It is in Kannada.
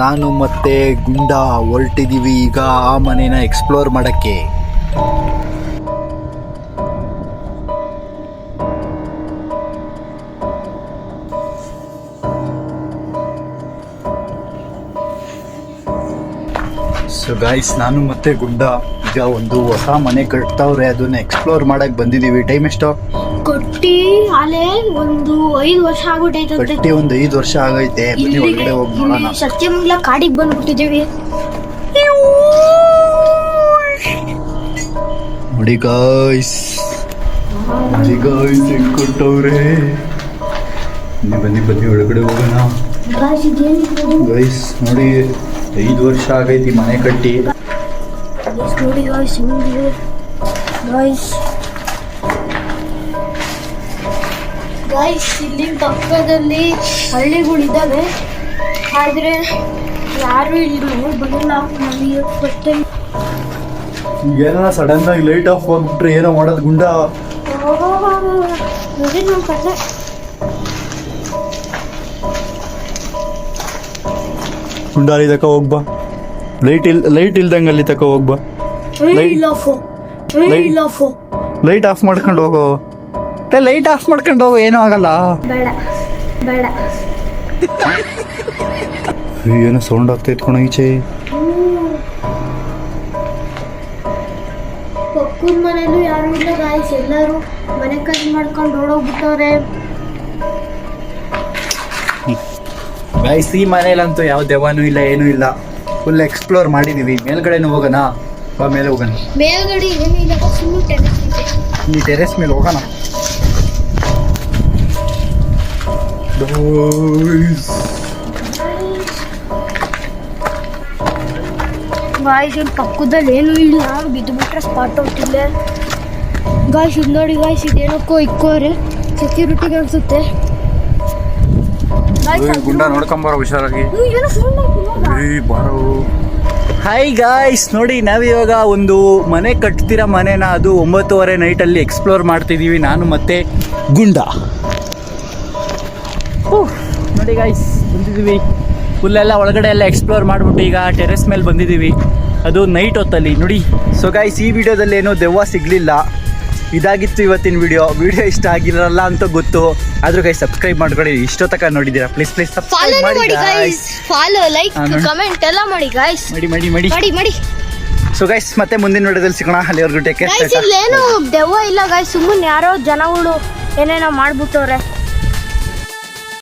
ನಾನು ಮತ್ತೆ ಗುಂಡ ಹೊರಟಿದ್ದೀವಿ ಈಗ ಆ ಮನೇನ ಎಕ್ಸ್ಪ್ಲೋರ್ ಮಾಡೋಕ್ಕೆ. ಸೊ ಗೈಸ್, ನಾನು ಮತ್ತೆ ಗುಂಡ ಈಗ ಒಂದು ಹೊಸ ಮನೆ ಕಟ್ತಾವ್ರೆ, ಅದನ್ನ ಎಕ್ಸ್ಪ್ಲೋರ್ ಮಾಡಕ್ ಬಂದಿದೀವಿ. ಟೈಮ್ ಎಷ್ಟು? ಕಟ್ಟಿ ಅಲ್ಲೇ ಒಂದು 5 ವರ್ಷ ಆಗ್ಬಿಟ್ಟೈತೆ. ಕಟ್ಟಿ ಒಂದು 5 ವರ್ಷ ಆಗೈತೆ. ಬನ್ನಿ ಒಳಗಡೆ ಹೋಗಿ ನೋಡೋಣ. ಸತ್ಯಮಂಗಲ ಕಾಡಿಗೆ ಬಂದ್ಬಿಟ್ಟಿದ್ದೀವಿ. ನೋಡಿ ಗಾಯ್ಸ್, ಹೆಂಗ್ ಕೊಟ್ಟವ್ರೆ. ಬನ್ನಿ ಬನ್ನಿ ಒಳಗಡೆ ಹೋಗೋಣ. ಗೈಸ್ ನೋಡಿ, 5 ವರ್ಷ ಆಗೈತಿ ಮನೆ ಕಟ್ಟಿ. ನೋಡಿ ಗಾಯ್ಸ್, ಗಾಯ್ಸ್ ಇಲ್ಲಿ ಪಕ್ಕದಲ್ಲಿ ಹಳ್ಳಿಗಳಿದ್ದಾವೆ, ಆದ್ರೆ ಯಾರು ಇಲ್ಲಿ ಬರಲ್ಲ. ನಮಗೆ ಫಸ್ಟ್ ಟೈಮ್ ಏನ ಸಡನ್ ಆಗಿ ಲೈಟ್ ಆಫ್ ಆಗ್ಬಿಟ್ರೆ ಏನೋ ಮಾಡೋದು ಗುಂಡ. ನೋಡಿ ನಮ್ಮ ಕಡೆ ಗುಂಡ ಅಲ್ಲಿ ತಕ ಹೋಗ್ಬಾ. ಲೈಟ್ ಇಲ್ದಂಗೆ ಅಲ್ಲಿ ತಕ ಹೋಗ್ಬಾ. ಲೈಟ್ ಆಫ್ ಮಾಡ್ಕೊಂಡು ಹೋಗೋ. ಲೈಟ್ ಆಫ್ ಮಾಡ್ಕೊಂಡು ಹೋಗೋ, ಏನೂ ಆಗಲ್ಲ. ಬೇಡ ಬೇಡ. ಏನೋ ಸೌಂಡ್ ಆಗ್ತೈತೆ ಕಣ ಈಚೆ. ಪಕ್ಕದ ಮನೇಲೂ ಯಾರು ಇಲ್ಲ ಗಾಯ್ಸ್, ಎಲ್ಲರೂ ಮನೆ ಕಟ್ ಮಾಡ್ಕೊಂಡು ಓಡೋಗ್ಬಿಟ್ಟವ್ರೆ. ಗೈಸ್, ಈ ಮನೇಲಂತೂ ಯಾವ ದೆವ್ವನೂ ಇಲ್ಲ, ಏನೂ ಇಲ್ಲ. ಫುಲ್ ಎಕ್ಸ್ಪ್ಲೋರ್ ಮಾಡಿದೀವಿ. ಮೇಲ್ಗಡೆನೂ ಹೋಗೋಣ, ಬಾ ಮೇಲೆ ಹೋಗೋಣ. ಮೇಲ್ಗಡೆ ಏನೂ ಇಲ್ಲ, ಫುಲ್ಲು ಟೆರೆಸ್ ಇದೆ. ಈ ಟೆರೆಸ್ ಮೇಲೆ ಹೋಗೋಣ. ಗಾಯ್ಸ್ ಇಲ್ಲಿ ಪಕ್ಕದಲ್ಲಿ ಏನೂ ಇಲ್ಲ, ಬಿದ್ದು ಬಿಟ್ರೆ ಸ್ಪಾಟ್ ಔಟ್ ಇಲ್ಲ. ಗಾಯ್ಸ್ ಇದು ನೋಡಿ ಗಾಯ್ಸ್, ಇದೇನಕ್ಕೋ ಇಕ್ಕೋರೆ ಸೆಕ್ಯೂರಿಟಿಗೆ ಅನ್ಸುತ್ತೆ. ಗುಂಡ ನೋಡ್ಕೊಂಬಾರ ಹುಷಾರಾಗಿ. ಹಾಯ್ ಗಾಯ್ಸ್, ನೋಡಿ ನಾವಿವಾಗ ಒಂದು ಮನೆ ಕಟ್ತಿರೋ ಮನೆನ, ಅದು 9:30 ನೈಟಲ್ಲಿ ಎಕ್ಸ್ಪ್ಲೋರ್ ಮಾಡ್ತಿದ್ದೀವಿ ನಾನು ಮತ್ತೆ ಗುಂಡ. ನೋಡಿ ಗಾಯ್ಸ್, ಬಂದಿದ್ದೀವಿ. ಫುಲ್ಲೆಲ್ಲ ಒಳಗಡೆ ಎಲ್ಲ ಎಕ್ಸ್ಪ್ಲೋರ್ ಮಾಡಿಬಿಟ್ಟು ಈಗ ಟೆರೆಸ್ ಮೇಲೆ ಬಂದಿದ್ದೀವಿ. ಅದು ನೈಟ್ ಹೊತ್ತಲ್ಲಿ ನೋಡಿ. ಸೊ ಗಾಯ್ಸ್, ಈ ವಿಡಿಯೋದಲ್ಲಿ ಏನೋ ದೆವ್ವ ಸಿಗಲಿಲ್ಲ. ಇದಾಗಿತ್ತು ಇವತ್ತಿನ ವಿಡಿಯೋ ಇಷ್ಟ ಆಗಿರಲ್ಲ ಅಂತ ಗೊತ್ತು, ಆದ್ರೂ ಗೈಸ್ ಸಬ್ಸ್ಕ್ರೈಬ್ ಮಾಡ್ಕೊಳ್ಳಿ. ಇಷ್ಟೊತ್ತಕ ನೋಡಿದ್ದೀರಾ, ಪ್ಲೀಸ್ ಸಬ್ಸ್ಕ್ರೈಬ್ ಮಾಡಿ ಗೈಸ್. ಫಾಲೋ, ಲೈಕ್, ಕಮೆಂಟ್ ಎಲ್ಲ ಮಾಡಿ ಗೈಸ್. ಮಾಡಿ. ಸೊ ಗೈಸ್, ಮತ್ತೆ ಮುಂದಿನ ವಿಡಿಯೋದಲ್ಲಿ ಸಿಗೋಣ. ಅಲ್ಲಿವರೆಗೂ ಟೇಕ್ ಕೇರ್. ಗೈಸ್ ಇಲ್ಲೇನು ದೆವ್ವ ಇಲ್ಲ ಗೈಸ್, ಸುಮ್ಮನೆ ಯಾರೋ ಜನಗಳು ಏನೇನೋ ಮಾಡ್ಬಿಟ್ಟವ್ರೆ.